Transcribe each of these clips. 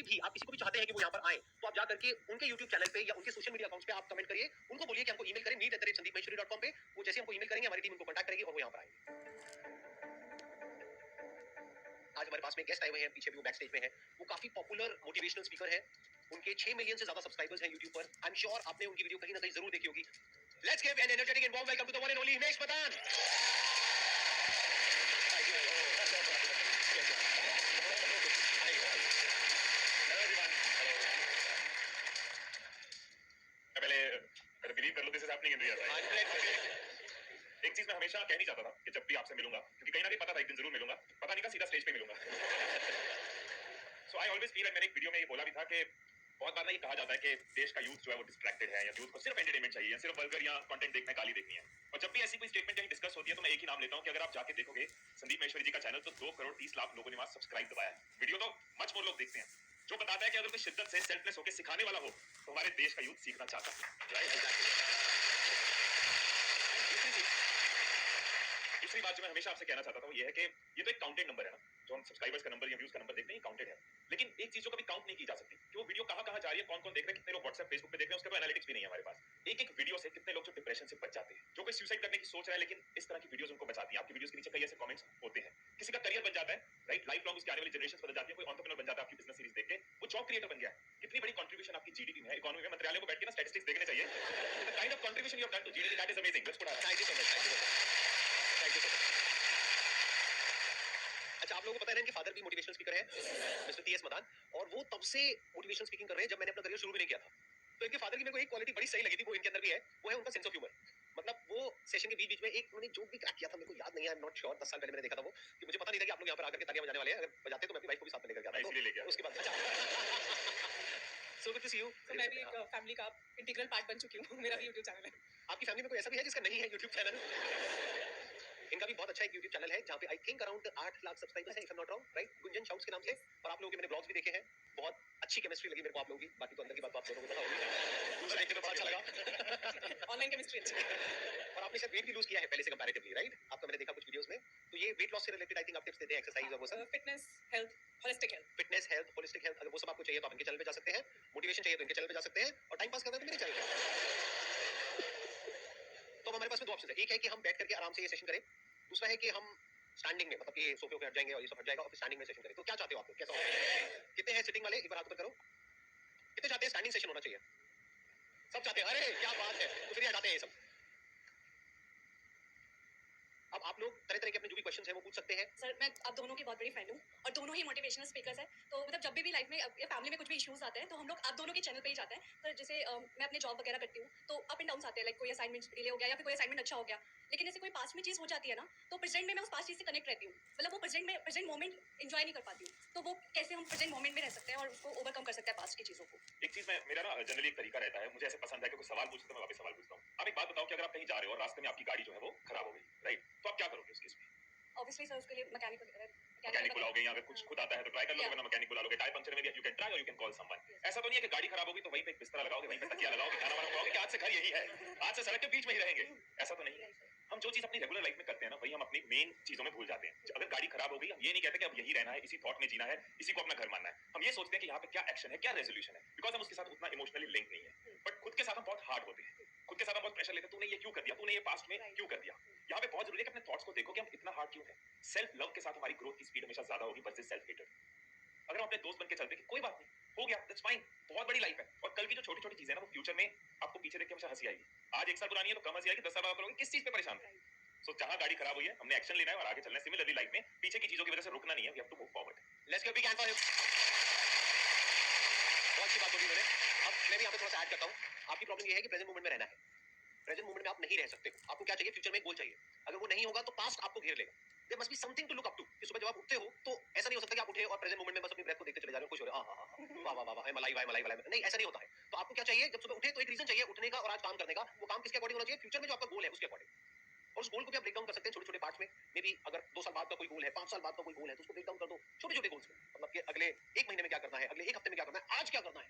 भी आप किसी को भी चाहते हैं कि वो यहाँ पर आए, तो आप जा करके उनके YouTube चैनल पे या उनके सोशल मीडिया अकाउंट्स पे आप कमेंट करिए, उनको बोलिए कि हमको ईमेल करें meet@sandeepmaheshwari.com पे। वो जैसे हमको ईमेल करेंगे, हमारी टीम उनको कांटेक्ट करेगी और वो यहाँ पर आएंगे। आज हमारे पास में गेस्ट आए हुए हैं, पीछे भी वो बैक स्टेज में है। वो काफी पॉपुलर मोटिवेशनल स्पीकर है। उनके 6 मिलियन से ज्यादा सब्सक्राइबर्स हैं YouTube पर। आई एम श्योर आपने उनकी वीडियो कहीं ना कहीं जरूर देखी होगी। Let's give an energetic and warm welcome to the one and only Himesh Madaan. पहले बिलीव कर लो this is happening in real life. एक चीज मैं हमेशा कह नहीं चाहता था कि जब भी आपसे मिलूंगा, क्योंकि कहीं ना कहीं पता था एक दिन जरूर मिलूंगा, पता नहीं था सीधा स्टेज पे मिलूंगा। सो आई ऑलवेज फील, मैंने एक वीडियो में ये बोला भी था कि बहुत बार ना ये कहा जाता है कि देश का यूथ जो है वो डिस्ट्रैक्टेड है, या यूथ को सिर्फ एंटरटेनमेंट चाहिए, या सिर्फ बर्गर या कंटेंट देखना है, गाली देखनी है। और जब भी ऐसी कोई स्टेटमेंट कहीं डिस्कस होती है तो मैं एक ही नाम लेता हूं कि अगर आप जाके देखोगे संदीप महेश्वरी जी का चैनल, तो 2 करोड़ 30 लाख लोगों ने वहां सब्सक्राइब दबाया है। वीडियो तो मच मोर लोग देखते हैं, जो बताता है कि अगर कोई शिद्दत से सेल्फलेस होकर सिखाने वाला हो तो हमारे देश का यूथ सीखना चाहता है। दूसरी बात जो मैं हमेशा आपसे कहना चाहता था वो ये है कि ये तो एक काउंटेड नंबर है ना, जो हम सब्सक्राइबर्स का नंबर या व्यूज का नंबर देखते हैं, ये काउंटेड है। लेकिन एक चीज जो कभी काउंट नहीं की जा सकती कि वो वीडियो कहां कहां जा रही है, कौन कौन देख रहे हैं, कितने लोग व्हाट्सएप फेसबुक पे देख रहे हैं, उसका तो एनालिटिक्स भी नहीं है हमारे पास। एक एक वीडियो से कितने लोग जो डिप्रेशन से बच जाते हैं, जो कोई सुसाइड करने की सोच रहा है, लेकिन इस तरह की वीडियोस उनको बचाती हैं। आपकी वीडियोस के नीचे कई ऐसे कमेंट्स होते हैं, किसी का करियर बन जाता है, राइट, लाइफ लॉन्ग उसकी आने वाली जनरेशन बदल जाती है, कोई एंटरप्रेन्योर बन जाता है आपकी बिजनेस सीरीज देख के, वो जॉब क्रिएटर बन गया है। कितनी बड़ी कंट्रीब्यूशन आपकी जीडीपी में है, इकोनॉमी में। मंत्रालय को बैठ के ना स्टैटिस्टिक्स देखने चाहिए, the kind of contribution you have done to GDP, that is amazing. Let's put our thank you so much, thank you thank you so much. अच्छा, आप लोगों को पता है इनके फादर भी मोटिवेशनल स्पीकर है, मिस्टर टीएस मदान, और वो तब से मोटिवेशनल स्पीकिंग कर रहे हैं जब मैंने अपना करियर शुरू भी नहीं किया था। तो इनके फादर की मेरे को एक क्वालिटी बड़ी सही लगी थी, वो इनके अंदर भी है, वो है उनका सेंस ऑफ ह्यूमर। मतलब वो सेशन के बीच में एक उन्होंने जोक भी क्रैक किया था, मेरे को याद नहीं है, आई एम नॉट श्योर, 10 साल पहले मैंने देखा था वो, कि मुझे पता नहीं था कि आप लोग यहाँ पर आकर के तालियां बजाने वाले हैं। अगर बजाते तो मैं अपनी वाइफ को भी साथ में लेकर के आता, इसलिए लेके उसके बाद। अच्छा, so good to see you. मैं भी एक फैमिली का इंटीग्रल पार्ट बन चुकी हूँ। मेरा भी यूट्यूब चैनल है। आपकी फैमिली में कोई ऐसा भी है जिसका नहीं है यूट्यूब चैनल? इनका भी बहुत अच्छा एक यूट्यूब चैनल है जहाँ पे I think around 8 lakh subscribers हैं, if I am not wrong, right, Gunjan shouts के नाम से। और आप लोगों के मैंने ब्लॉग्स भी देखे हैं, बहुत अच्छी केमिस्ट्री लगी मेरे को आप लोगों की। बाकी तो अंदर की बात तो आप दोनों को पता होगी, दूसरा देखने में बड़ा अच्छा लगा। ऑनलाइन केमिस्ट्री अच्छी है। और आपने शायद वेट भी लूज किया है पहले से कंपैरेटिवली, राइट? आपका मैंने देखा कुछ वीडियोस में। तो ये वेट लॉस से रिलेटेड आई थिंक आप टिप्स देते हैं, एक्सरसाइज और वो सब। Fitness, health, holistic health. Fitness, health, holistic health, अगर वो सब आपको चाहिए तो आप इनके चैनल पे जा सकते हैं। मोटिवेशन चाहिए तो इनके चैनल पे जा सकते हैं, और टाइम पास करना है तो मेरे चैनल पे। तो हमारे पास में 2 ऑप्शन है, एक है कि हम बैठ करके आराम से ये सेशन करें, दूसरा है कि हम स्टैंडिंग में, मतलब कि सोफे पे हट जाएंगे और ये सब हट जाएगा और फिर स्टैंडिंग में सेशन करें। तो क्या चाहते हो आप लोग, कैसा हो? कितने हैं सिटिंग वाले, एक बार हाथ ऊपर करो। कितने चाहते हैं स्टैंडिंग सेशन होना चाहिए? सब चाहते हैं, अरे क्या बात है, तो फिर हटाते हैं ये सब। अब आप लोग तरह तरह के अपने जो भी क्वेश्चंस हैं वो पूछ सकते हैं। सर, मैं आप दोनों की बहुत बड़ी फैन हूँ और दोनों ही मोटिवेशनल स्पीकर्स हैं। तो मतलब जब भी लाइफ में या फैमिली में कुछ भी इश्यूज आते हैं तो हम लोग आप दोनों के चैनल पे ही जाते हैं। तो जैसे मैं अपने जॉब वगैरह करती हूँ तो अप एंड डाउन आते हैं, लाइक कोई असाइनमेंट डिले हो गया या फिर कोई असाइनमेंट अच्छा हो गया, लेकिन ऐसे कोई पास्ट में चीज़ हो जाती है ना, तो प्रेजेंट में मैं उस पास्ट चीज़ से कनेक्ट रहती हूँ। मतलब वो प्रेजेंट मोमेंट एंजॉय नहीं कर पाती हूँ। तो वो कैसे हम प्रेजेंट मोमेंट में रह सकते हैं और उसको ओवरकम कर सकते हैं पास्ट की चीज़ों को। एक चीज मैं, मेरा ना जनरली एक तरीका रहता है, मुझे ऐसे पसंद है कि कोई सवाल पूछे तो मैं वापस सवाल पूछता हूँ। आप एक बात बताओ कि अगर आप कहीं जा रहे हो और रास्ते में आपकी गाड़ी जो है वो खराब हो गई, राइट, तो आप क्या करोगे उस केस में? ऑब्वियसली सर, उसके लिए मैकेनिक बुलाओगे, या अगर कुछ खुद आता है तो ट्राई कर लोगे, वरना मैकेनिक बुला लोगे। टायर पंक्चर में भी यू कैन ट्राई और यू कैन कॉल समवन। ऐसा तो नहीं है कि गाड़ी खराब होगी तो वहीं पे एक बिस्तर लगाओगे, वहीं पे तकिया लगाओगे, खाना वाना खाओगे कि आज से घर यही है, आज से सड़क के बीच में ही रहेंगे। ऐसा तो नहीं है। हम जो चीज अपनी रेगुलर लाइफ में करते हैं ना, वही हम अपनी मेन चीजों में भूल जाते हैं। अगर गाड़ी खराब हो गई, हम ये नहीं कहते कि अब यही रहना है, इसी थॉट में जीना है, इसी को अपना घर मानना है। हम ये सोचते हैं कि यहाँ पे क्या एक्शन है, क्या रेजोल्यूशन है, बिकॉज हम उसके साथ उतना इमोशनली लिंक नहीं है। बट खुद के साथ हम बहुत हार्ड होते हैं, खुद के साथ हम बहुत प्रेशर लेते हैं, तूने ये क्यों कर दिया, तूने ये पास्ट में क्यों कर दिया। यहाँ पे बहुत जरूरी है कि अपने थॉट्स को देखो कि हम इतना हार्ड क्यों है। सेल्फ लव के साथ हमारी ग्रोथ की स्पीड हमेशा ज्यादा होगी वर्सेस सेल्फ हेटेड। अगर हम अपने दोस्त बन के चलते कि कोई बात नहीं, हो गया, दैट्स फाइन, बहुत बड़ी लाइफ है, और कल की जो छोटी छोटी चीजें है ना, वो फ्यूचर में आपको पीछे देख के हमेशा हंसी आएगी। आज 1 साल पुरानी है तो कम हंसी आएगी, 10 साल बाद करोगे किस चीज पे परेशान है। सो जहां गाड़ी खराब हुई है, हमने एक्शन लेना है और आगे चलना है। सिमिलरली लाइफ में पीछे की चीजों की वजह से रुकना नहीं है, we have to move forward. Let's give big hand for him. बहुत अच्छी बात बोली मैंने। अब मैं भी यहाँ पे थोड़ा सा ऐड करता हूँ। आपकी प्रॉब्लम ये है कि प्रेजेंट मोमेंट में रहना है। प्रेजेंट मोमेंट में आप नहीं रह सकते। आपको क्या चाहिए, फ्यूचर में एक गोल चाहिए। अगर वो नहीं होगा तो पास्ट आपको घेर लेगा। There must be something to look up to. कि सुबह जब आप उठते हो तो ऐसा नहीं हो सकता कि आप उठे और प्रेजेंट मोमेंट में बस अपनी ब्रेथ को देखते चले जा रहे हो, खुश हो रहे हो, वाह वाह वाह, I am alive, I am alive, नहीं, ऐसा नहीं होता है। तो आपको क्या चाहिए, जब सुबह उठे तो एक रीजन चाहिए उठने का और आज काम करने का। वो काम किसके अकॉर्डिंग होना चाहिए, फ्यूचर में जो आपका गोल है उसके अकॉर्डिंग। और उस गोल को भी आप ब्रेक डाउन कर सकते हैं छोटे छोटे पार्ट्स में। मे बी अगर 2 साल बाद का कोई गोल है, 5 साल बाद का कोई गोल है, तो उसको ब्रेक डाउन कर दो छोटे छोटे गोल्स में। मतलब कि अगले 1 महीने में क्या करना है, अगले 1 हफ्ते में क्या करना है, आज क्या करना है।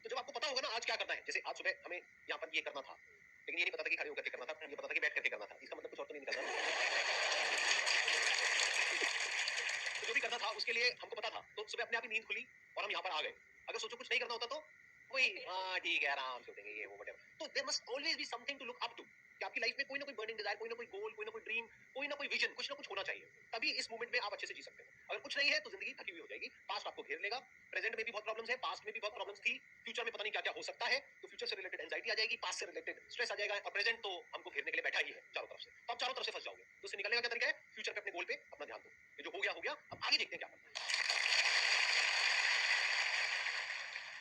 तो जब आपको पता होगा ना आज क्या करना है, जैसे आज सुबह हमें यहाँ पर ये करना था, लेकिन ये नहीं पता था कि खड़े होकर के करना था, ये पता था कि बैठ करके करना था। इसका मतलब कुछ और तो नहीं निकल रहा। तो जो भी करना था उसके लिए हमको पता था, तो सुबह अपने आप ही नींद खुली और हम यहाँ पर आ गए। अगर सोचो कुछ नहीं करना होता तो वही हाँ ठीक है आराम से उठेंगे ये वो whatever. तो there must always be something to look up to कि आपकी लाइफ में कोई ना कोई बर्निंग डिजायर, कोई ना कोई गोल, कोई ना कोई ड्रीम, कोई ना कोई विजन, कुछ ना कुछ होना चाहिए, तभी इस मोमेंट में आप अच्छे से जी सकते हैं। अगर कुछ नहीं है तो जिंदगी थकी हुई हो जाएगी, पास्ट आपको घेर लेगा, प्रेजेंट में भी बहुत प्रॉब्लम्स है, पास्ट में भी बहुत प्रॉब्लम्स थी, फ्यूचर में पता नहीं क्या क्या हो सकता है, तो फ्यूचर से रिलेटेड एंजाइटी आ जाएगी, पास्ट से रिलेटेड स्ट्रेस आ जाएगा, और प्रेजेंट तो हमको घेरने के लिए बैठा ही है चारों तरफ से, तो आप चारों तरफ से फंस जाओगे। तो उससे निकलने का क्या तरीका है? फ्यूचर पे अपने गोल पे अपना ध्यान दो, ये जो हो गया, अब आगे देखते हैं क्या करना है।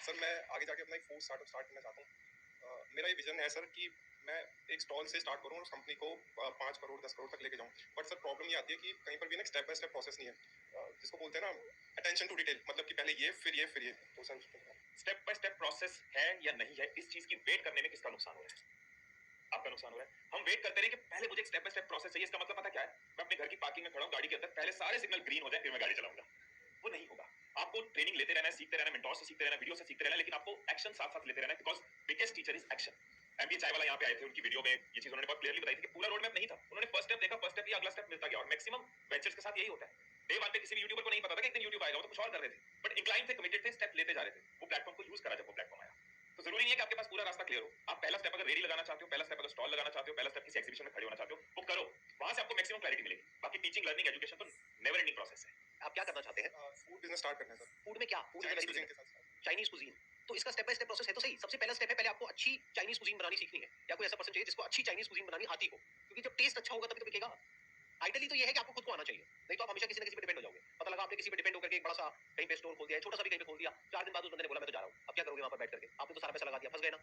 सर मैं आगे जाके अपना एक फूड स्टार्ट करना चाहता हूँ। मेरा ये विजन है सर कि मैं एक स्टॉल से स्टार्ट करूँ और उस कंपनी को 5 करोड़ 10 करोड़ तक लेके जाऊँ। बट सर प्रॉब्लम ये आती है कि कहीं पर भी ना स्टेप बाय स्टेप प्रोसेस नहीं है, जिसको बोलते हैं ना अटेंशन टू डिटेल, मतलब कि पहले ये फिर ये फिर ये। तो sir step by step process है या नहीं है, इस चीज की वेट करने में किसका नुकसान हो रहा है? आपका नुकसान हो रहा है। हम वेट करते रहे कि पहले मुझे एक स्टेप बाय स्टेप प्रोसेस चाहिए, इसका मतलब पता क्या है? मैं अपने घर की पार्किंग में खड़ा हूं गाड़ी के अंदर, पहले सारे सिग्नल ग्रीन हो जाए फिर मैं गाड़ी चलाऊंगा। वो नहीं होगा। आपको ट्रेनिंग लेते रहना है, सीखते रहना है, मेंटोर से सीखते रहना है, वीडियो से सीखते रहना है, लेकिन आपको एक्शन साथ साथ लेते रहना है, because biggest teacher is action. MBA चाय वाला यहाँ पे आए थे, उनकी वीडियो में ये चीज उन्होंने बहुत क्लियरली बताई थी कि पूरा रोड मैप नहीं था, उन्होंने फर्स्ट स्टेप देखा, फर्स्ट स्टेप लिया, अगला स्टेप मिलता गया, और मैक्सिमम वेंचर्स के साथ यही होता है। डे वन पे किसी भी यूट्यूबर को नहीं पता था कि एक दिन यूट्यूब आएगा, वो तो कुछ और कर रहे थे, बट इंक्लाइन थे, कमिटेड थे, स्टेप लेते जा रहे थे, वो प्लेटफॉर्म को यूज करा जब वो प्लेटफॉर्म आया। तो जरूरी नहीं है कि आपके पास पूरा रास्ता क्लियर हो। आप पहला स्टेप अगर रेडी लगाना चाहते हो, पहला स्टेप अगर स्टॉल लगाना चाहते हो, पहला स्टेप किसी एग्जीबिशन में खड़े होना चाहते हो, वो करो, वहां से आपको मैक्सिमम क्लैरिटी मिलेगी। बाकी टीचिंग, लर्निंग, एजुकेशन तो नेवर एंडिंग प्रोसेस है। आप क्या करना चाहते हैं? फूड बिजनेस स्टार्ट करना है सर। फूड में क्या? फूड चाइनीज कुजीन के साथ। चाइनीज कुजीन, तो इसका स्टेप बाय स्टेप प्रोसेस है तो सही। सबसे पहला स्टेप है, पहले आपको अच्छी चाइनीज कुजीन बनानी सीखनी है, या कोई ऐसा पर्सन चाहिए जिसको अच्छी चाइनीज कुजीन बनानी आती हो, क्योंकि जब टेस्ट अच्छा होगा तभी तो बिकेगा। आइडियली तो ये है कि आपको खुद को आना चाहिए, नहीं तो आप हमेशा किसी न किसी पे डिपेंड हो जाओगे। पता लगा आपने किसी पे डिपेंड होकर के एक बड़ा सा कहीं पे स्टोर खोल दिया, छोटा सा भी कहीं पे खोल दिया, 4 दिन बाद उस बंदे ने बोला मैं तो जा रहा हूँ, अब क्या करोगे वहां पर बैठ करके? आपने तो सारा पैसा लगा दिया, फंस गए ना।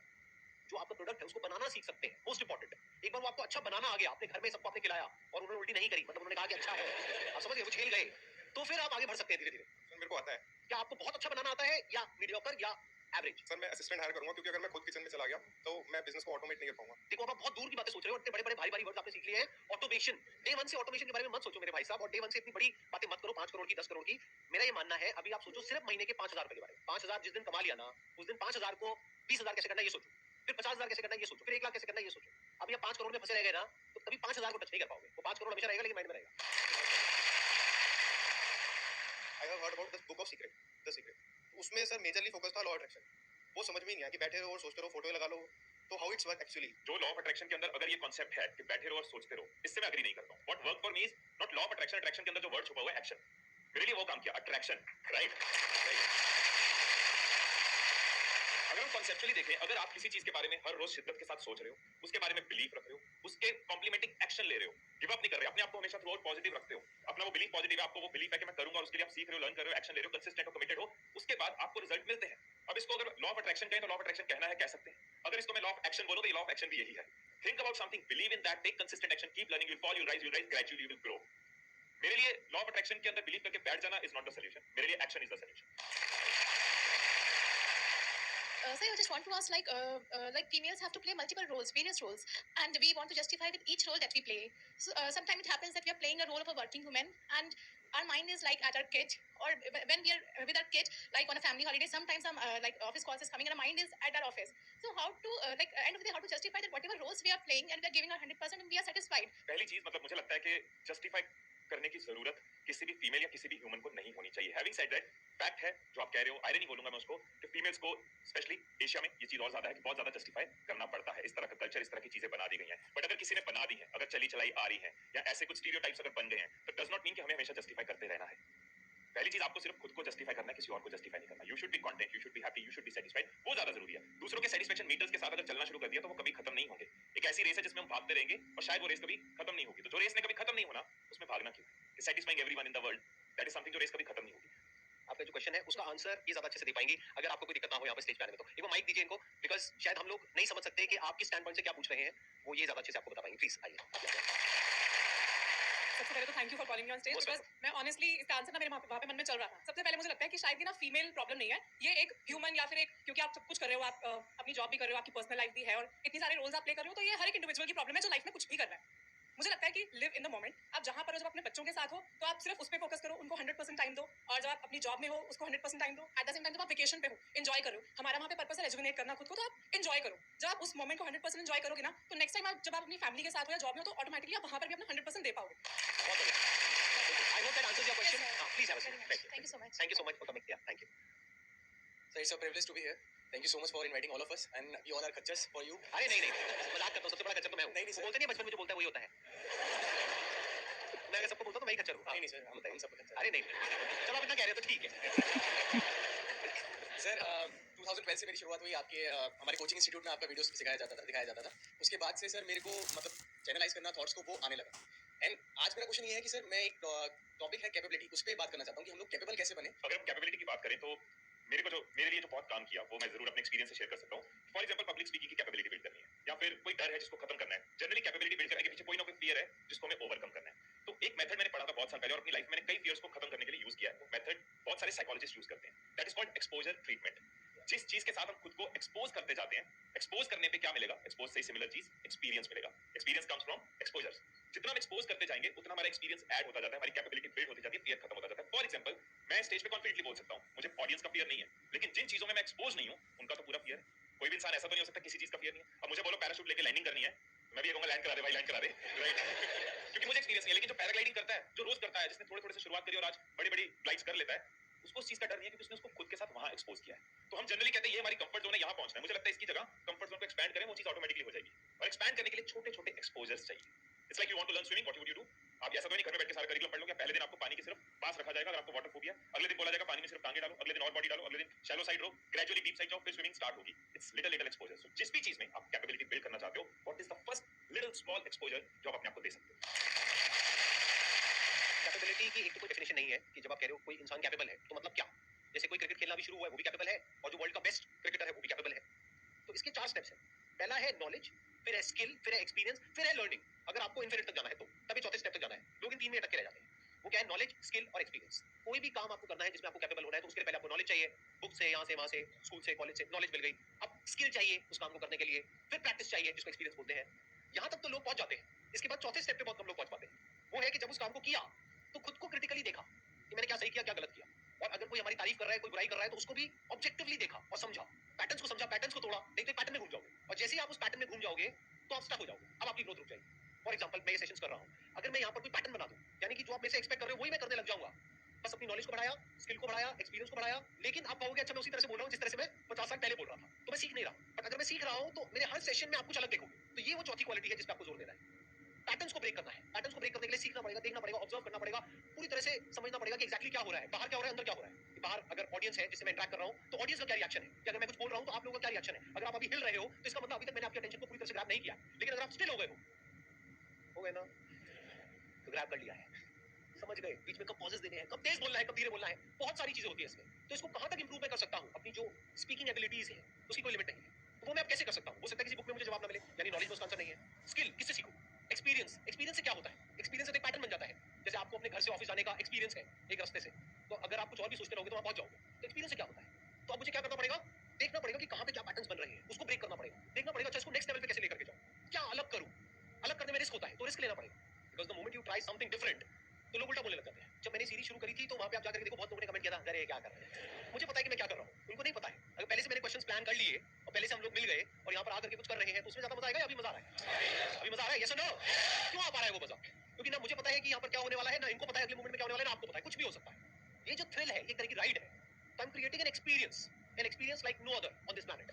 जो आपका प्रोडक्ट है उसको बनाना सीख सकते हैं, मोस्ट इंपॉर्टेंट है। एक बार वो आपको अच्छा बनाना आ गया, आपने घर में सबको आपने खिलाया और उन्होंने उल्टी नहीं करी, मतलब उन्होंने कहा कि अच्छा है, आप समझ गए, वो झेल गए, तो फिर आप आगे बढ़ सकते हैं धीरे धीरे। सर मेरे को आता है। क्या आपको बहुत अच्छा बनाना आता है, या मीडियोकर, या एवरेज? सर मैं असिस्टेंट हायर करूंगा, क्योंकि अगर मैं खुद किचन में चला गया तो मैं बिजनेस को ऑटोमेट नहीं कर पाऊंगा। देखो अब आप बहुत दूर की बातें सोच रहे हो, इतने बड़े बड़े भारी भारी वर्ड्स आपने सीख लिए हैं। ऑटोमेशन, डे वन से ऑटोमेशन के बारे में मत सोचो मेरे भाई साहब, और डे वन से इतनी बड़ी बातें मत करो, 5 करोड़ की, 10 करोड़ की। मेरा ये मानना है अभी आप सोचो सिर्फ महीने के 5,000 रुपए के बारे में। 5,000 जिस दिन कमा लिया ना, उस दिन 5,000 को 20,000 कैसे करना है ये सोचो, फिर 50,000 कैसे करना है ये सोचो, फिर 1 लाख कैसे करना है ये सोचो। अभी आप 5 करोड़ में फंसे रह गए ना, तो कभी 5,000 को टच नहीं कर पाओगे। वो 5 करोड़ हमेशा रहेगा, लेकिन माइंड में रहेगा। I have heard about the book of secret, the secret. उसमें सर मेजरली फोकस था लॉ ऑफ अट्रैक्शन। वो समझ में ही नहीं आया कि बैठे रहो और सोचते रहो, फोटो लगा लो, तो हाउ इट्स वर्क एक्चुअली। जो लॉ ऑफ अट्रैक्शन के अंदर अगर ये कॉन्सेप्ट है कि बैठे रहो और सोचते रहो, इससे मैं एग्री नहीं करता हूं। What work for me is not law of attraction, attraction के अंदर जो वर्ड छुपा हुआ है एक्शन, मेरे लिए वो काम किया अट्रैक्शन, राइट। अगर हम कॉन्सेप्चुअली देखें, अगर आप किसी चीज के बारे में हर रोज शिद्दत के साथ सोच रहे हो, उसके बारे में बिलीफ रख रहे हो, उसके कॉम्प्लीमेंटिंग एक्शन ले रहे हो, गिव अप नहीं कर रहे, अपने आप को हमेशा थ्रू आउट पॉजिटिव रखते हो, अपना वो बिलीफ पॉजिटिव है, आपको वो बिलीफ है कि मैं करूंगा, और उसके लिए आप सीख रहे हो, लर्न कर रहे हो, एक्शन ले रहे हो, कंसिस्टेंट हो, कमिटेड हो, उसके बाद आपको रिजल्ट मिलते हैं। अब इसको अगर लॉ ऑफ अट्रैक्शन कहें तो लॉ ऑफ अट्रैक्शन कहना है, कह सकते हैं। अगर इसको मैं लॉ ऑफ एक्शन बोलूं तो लॉ ऑफ एक्शन भी यही है। Think about something, believe in that, take consistent action, keep learning, you fall, you rise, gradually you will grow. मेरे लिए लॉ ऑफ अट्रैक्शन के अंदर बिलीव करके बैठ जाना इज नॉट द सॉल्यूशन, मेरे लिए action is the solution. So I just want to ask, like females have to play multiple roles, various roles, and we want to justify with each role that we play. So sometimes it happens that we are playing a role of a working woman, and our mind is like at our kid, or when we are with our kid, like on a family holiday. Sometimes some like office calls is coming, and our mind is at our office. So how to end of the day, how to justify that whatever roles we are playing and we are giving our 100% and we are satisfied. पहली चीज मतलब मुझे लगता है कि justify करने की जरूरत किसी भी फीमेल या किसी भी ह्यूमन को नहीं होनी चाहिए। हैविंग सेड दैट, फैक्ट है जो आप कह रहे हो, आयरन नहीं बोलूंगा मैं उसको, कि फीमेल्स को स्पेशली एशिया में ये चीज और ज्यादा है कि बहुत ज्यादा जस्टिफाई करना पड़ता है। इस तरह का कल्चर, इस तरह की चीजें बना दी गई हैं। बट अगर किसी ने बना दी है, अगर चली चलाई आ रही है, या ऐसे कुछ स्टीरियोटाइप्स अगर बन गए हैं, तो डज नॉट मीन कि हमें हमेशा जस्टिफाई करते रहना है। पहली चीज, आपको सिर्फ खुद को जस्टिफाई करना है, किसी और को जस्टिफाई नहीं करना। You should be content, you should be happy, you should be satisfied, वो ज्यादा जरूरी है। दूसरों के सेटिस्फेक्शन मीटर्स के साथ अगर चलना शुरू कर दिया तो वो कभी खत्म नहीं होंगे। एक ऐसी रेस है जिसमें हम भागते रहेंगे और शायद वो रेस कभी खत्म नहीं होगी। तो जो रेस ने कभी खत्म नहीं होना, उसमें भागना क्यों है? Satisfying everyone in the world, that is something जो रेस कभी खत्म नहीं होगी। आपका जो क्वेश्चन है उसका आंसर ये ज्यादा अच्छे से दे पाएंगी अगर आपको कोई दिक्कत ना हो यहाँ पे स्टेज पे आने में। तो एक माइक दीजिए इनको, बिकॉज शायद हम लोग नहीं समझ सकते कि आप किस स्टैंड पॉइंट से क्या पूछ रहे हैं, वो ये ज्यादा अच्छे से आपको बता पाएंगे। प्लीज आइए। सबसे पहले तो thank you for calling me on stage, because मैं ऑनेस्टली इसका आंसर ना मेरे वहाँ पे मन में चल रहा था। सबसे पहले मुझे लगता है कि शायद ये ना फीमेल प्रॉब्लम नहीं है, ये एक ह्यूमन या फिर एक, क्योंकि आप सब कुछ कर रहे हो, आप अपनी जॉब भी कर रहे हो, आपकी पर्सनल लाइफ भी है, और इतनी सारे रोल्स आप प्ले कर रहे हो, तो ये हर एक इंडिविजुअल की प्रॉब्लम है जो लाइफ में कुछ भी कर रहा है। मुझे लगता है कि लिव इन द मोमेंट। आप जहाँ पर हो, जब अपने बच्चों के साथ हो, तो आप सिर्फ उस पर फोकस करो, उनको 100% टाइम दो, और जब आप अपनी जॉब में हो उसको 100% टाइम दो। एट द सेम टाइम जब आप वेकेशन पे हो, एंजॉय करो। हमारा वहाँ पे पर्पस है रेजुविनेट करना खुद को, तो आप एंजॉय करो। जब आप उस मोमेंट को 100% एंजॉय करोगे ना, तो नेक्स्ट टाइम जब आप अपनी फैमिली के साथ हो या जॉब में हो, तो ऑटोमेटिकली आप वहाँ पर भी अपना 100% दे पाओगे। बहुत बढ़िया। I hope that answers your question. Please have a seat. Thank you so much. Thank you so much for coming here. Thank you. So it's a privilege to be here. Thank you so much for inviting all of us, and we all are खच्चर्स for you. अरे नहीं मजाक करता हूँ, सबसे बड़ा खच्चर तो मैं हूँ। नहीं, वो सर। बोलते नहीं बचपन में जो बोलता है वही होता है। मैं अगर सबको बोलता हूँ तो मैं ही खच्चर हूँ। नहीं सर, हम सब खच्चर। अरे नहीं चलो आप इतना कह रहे हो तो ठीक है। सर 2012 से मेरी शुरुआत हुई आपके हमारे कोचिंग इंस्टीट्यूट में आपका वीडियोस दिखाया जाता था। उसके बाद से सर मेरे को मतलब चैनलाइज करना थॉट्स को वो आने लगा। एंड आज मेरा क्वेश्चन ये है कि सर मैं एक टॉपिक है कैपेबिलिटी, उस पर बात करना चाहता हूँ कि हम लोग कैपेबल कैसे बने। अगर हम कैपेबिलिटी की बात करें तो मेरे लिए जो बहुत काम किया वो मैं जरूर अपने एक्सपीरियंस से शेयर कर सकता हूँ। फॉर एग्जांपल पब्लिक स्पीकिंग की कैपेबिलिटी बिल्ड करनी है, या फिर कोई डर है जिसको खत्म करना है। जनरली कैपेबिलिटी बिल्ड करने के पीछे कोई ना कोई फियर है जिसको हमें ओवरकम करना है। तो एक मेथड मैंने पढ़ा था बहुत साल पहले और अपनी लाइफ में मैंने कई फियर्स को खत्म करने के लिए यूज किया है। वो मेथड बहुत सारे साइकोलॉजिस्ट यूज करते हैं। That is called exposure treatment. जिस चीज के साथ हम खुद को एक्सपोज करते जाते हैं, एक्सपोज करने पे क्या मिलेगा? एक्सपोज से सिमिलर चीज एक्सपीरियंस मिलेगा। Experience comes from exposure. जितना हम एक्सपोज करते जाएंगे उतना हमारा एक्सपीरियंस ऐड होता जाता है, हमारी कैपेबिलिटी बिल्ड होती जाती है, फियर खत्म होता जाता है। फॉर एग्जांपल मैं स्टेज पे कॉन्फिडेंटली बोल सकता हूँ, मुझे ऑडियंस का फियर नहीं है, लेकिन जिन चीजों में मैं एक्सपोज नहीं हूँ उनका तो पूरा फियर है। कोई भी इंसान ऐसा तो नहीं हो सकता किसी चीज का फियर नहीं है। अब मुझे बोलो पैराशूट लेके लैंडिंग करनी है, मैं भी ये कहूंगा लैंड करा दे भाई, लैंड करा दे, राइट? क्योंकि मुझे एक्सपीरियंस नहीं है। लेकिन जो पैराग्लाइडिंग करता है, जो रोज करता है, जिसने थोड़े थोड़े से शुरुआत करी और आज बड़ी बड़ी ग्लाइड्स कर लेता है, उसको उस चीज का डर नहीं है क्योंकि उसने उसको खुद के साथ वहां एक्सपोज किया है। तो हम जनरली कहते हैं ये हमारी कंफर्ट जोन है, यहाँ पहुंचना है। मुझे लगता है इसकी जगह कंफर्ट जोन को एक्सपैंड करें, वो चीज ऑटोमेटिकली हो जाएगी। और एक्सपैंड करने के लिए छोटे छोटे एक्सपोजर्स चाहिए। It's like you want to learn swimming, what would you do? आप ऐसा तो नहीं घर में बैठ के सारा करिकुलम पढ़ लोगे। पहले दिन आपको पानी के सिर्फ पास रखा जाएगा अगर आपको वाटर फोबिया, अगले दिन बोला जाएगा पानी में सिर्फ टांगे डालो, अगले दिन और बॉडी डालो, अगले दिन शैलो साइड रो, ग्रेजुअली डीप साइड जाओ, फिर स्विमिंग स्टार्ट होगी। It's little little exposure. So जिस भी चीज में आप कैपेबिलिटी बिल्ड करना चाहते हो, what is the first little small exposure जो आप अपने आप को दे सकते हो? कैपेबिलिटी की एक तो कोई डेफिनेशन नहीं है कि जब आप कह रहे हो कोई इंसान कैपेबल है तो मतलब क्या? जैसे कोई क्रिकेट खेलना भी शुरू हुआ है वो भी कैपेबल है, और जो वर्ल्ड का बेस्ट क्रिकेटर है वो भी कैपेबल है। तो इसके 4 स्टेप्स हैं। पहला है नॉलेज, फिर है स्किल, फिर है एक्सपीरियंस, फिर है लर्निंग। अगर आपको इनफिनिट तक जाना है तो तभी चौथे स्टेप तक जाना है। लोग इन 3 में अटके रह जाते हैं। वो क्या है? नॉलेज, स्किल और एक्सपीरियंस। कोई भी काम आपको करना है जिसमें आपको कैपेबल होना है तो उसके लिए पहले आपको नॉलेज चाहिए। बुक से, यहाँ से, वहां से, स्कूल से, कॉलेज से नॉलेज मिल गई। अब स्किल चाहिए उस काम को करने के लिए, फिर प्रैक्टिस चाहिए जिसको एक्सपीरियंस बोलते हैं। यहाँ तक तो लोग पहुंच जाते हैं। इसके बाद चौथे स्टेप पे बहुत कम लोग पहुंच पाते हैं। वो है कि जब उस काम को किया तो खुद को क्रिटिकली देखा कि मैंने क्या सही किया, क्या गलत किया। और अगर कोई हमारी तारीफ कर रहा है, कोई बुराई कर रहा है तो उसको भी ऑब्जेक्टिवली देखा और समझा, पैटर्न्स को समझा, पैटर्न्स को तोड़ा। नहीं तो पैटर्न में घूम जाओगे, और जैसे ही आप उस पैटर्न में घूम जाओगे तो आप स्टक हो जाओगे। अब आपकी ग्रोथ रुक जाएगी। फॉर एग्जांपल मैं ये सेशंस कर रहा हूं, अगर मैं यहाँ पर कोई पैटर्न बना दूं, यानी कि जो आप मेरे से एक्सपेक्ट कर रहे हो वही मैं करने लग जाऊंगा। बस अपनी नॉलेज को बढ़ाया, स्किल को बढ़ाया, एक्सपीरियंस को बढ़ाया, लेकिन आप कहोगे अच्छा मैं उसी तरह से बोल रहा हूँ जिस तरह से मैं 50 साल पहले बोल रहा था, तो मैं सीख नहीं रहा। बट अगर मैं सीख रहा हूँ तो मेरे हर सेशन में आप कुछ अलग देखोगे। तो ये वो चौथी क्वालिटी है जिस पे आपको जोर देना है। पैटर्न्स को ब्रेक करना है। पैटर्न्स को ब्रेक करने के लिए सीखना पड़ेगा, देखना पड़ेगा, ऑब्जर्व करना पड़ेगा, पूरी तरह से समझना पड़ेगा कि एक्जैक्टली क्या हो रहा है, बाहर क्या हो रहा है, अंदर क्या हो रहा है। कि बाहर अगर ऑडियंस है जिससे मैं इंटरेक्ट कर रहा हूँ तो ऑडियंस का क्या रिएक्शन है, कि अगर मैं कुछ बोल रहा हूँ तो आप लोगों का क्या रिएक्शन है। अगर आप अभी हिल रहे हो तो इसका मतलब अभी तक मैंने आपकी अटेंशन को पूरी तरह से ग्रैब नहीं किया। लेकिन अगर आप स्टिल हो गए ना, तो ग्रैब कर लिया है, समझ गए। बीच में कब पॉजेस देने हैं, कब तेज बोलना है, कब धीरे बोलना है, बहुत सारी चीजें होती है इसमें। तो इसको कहां तक इंप्रूव मैं कर सकता हूं, अपनी जो स्पीकिंग एबिलिटीज है उसकी कोई लिमिट नहीं है। तो वो मैं अब कैसे कर सकता हूं? हो सकता है किसी बुक में मुझे जवाब ना मिले, यानी नॉलेज में उसका आंसर नहीं है। स्किल किससे सीखूं? एक्सपीरियंस, एक्सपीरियंस से क्या होता है? एक्सपीरियंस से एक पैटर्न बन जाता है। जैसे आपको अपने घर से ऑफिस जाने का एक्सपीरियंस है एक रास्ते से, तो अगर आप कुछ और भी सोचते रहोगे तो वहां पहुंच जाओगे। तो एक्सपीरियंस से क्या होता है? तो अब मुझे क्या करना पड़ेगा? देखना पड़ेगा कि कहां पे क्या पैटर्न्स बन रहे हैं, उसको ब्रेक करना पड़ेगा। देखना पड़ेगा अच्छा इसको नेक्स्ट लेवल पे कैसे लेकर के जाऊं, क्या अलग करूं। अलग करने में रिस्क होता है तो रिस्क लेना पड़ेगा, because the moment you try something different तो लोग उल्टा बोलने लग जाते हैं। जब मैंने सीरीज शुरू करी थी तो वहां पे आप जाकर देखो बहुत लोगों ने कमेंट किया था, अरे ये क्या कर रहे हैं। मुझे पता है कि मैं क्या कर रहा हूं, उनको नहीं पता है। अगर पहले से मैंने क्वेश्चंस प्लान कर लिए और पहले से हम लोग मिल गए और यहाँ पर आकर के कुछ कर रहे हैं तो उसमें ज्यादा मजा आएगा या अभी मजा आ रहा है? अभी मजा आ रहा है, यस और नो? क्यों आ पा रहा है वो मजा? क्योंकि ना मुझे पता है कि यहाँ पर क्या होने वाला है, ना इनको पता है अगले मोमेंट में क्या होने वाला है, ना आपको पता है, कुछ भी हो सकता है। ये जो थ्रिल है, एक तरह की राइड है। तो I am creating an experience like no other on this planet.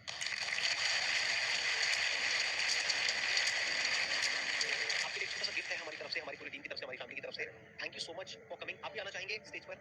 आपके लिए एक छोटा सा गिफ्ट है हमारी तरफ से, हमारी पूरी टीम की तरफ से, हमारी फैमिली की तरफ से। Thank you so much for coming. आप भी आना चाहेंगे स्टेज पर?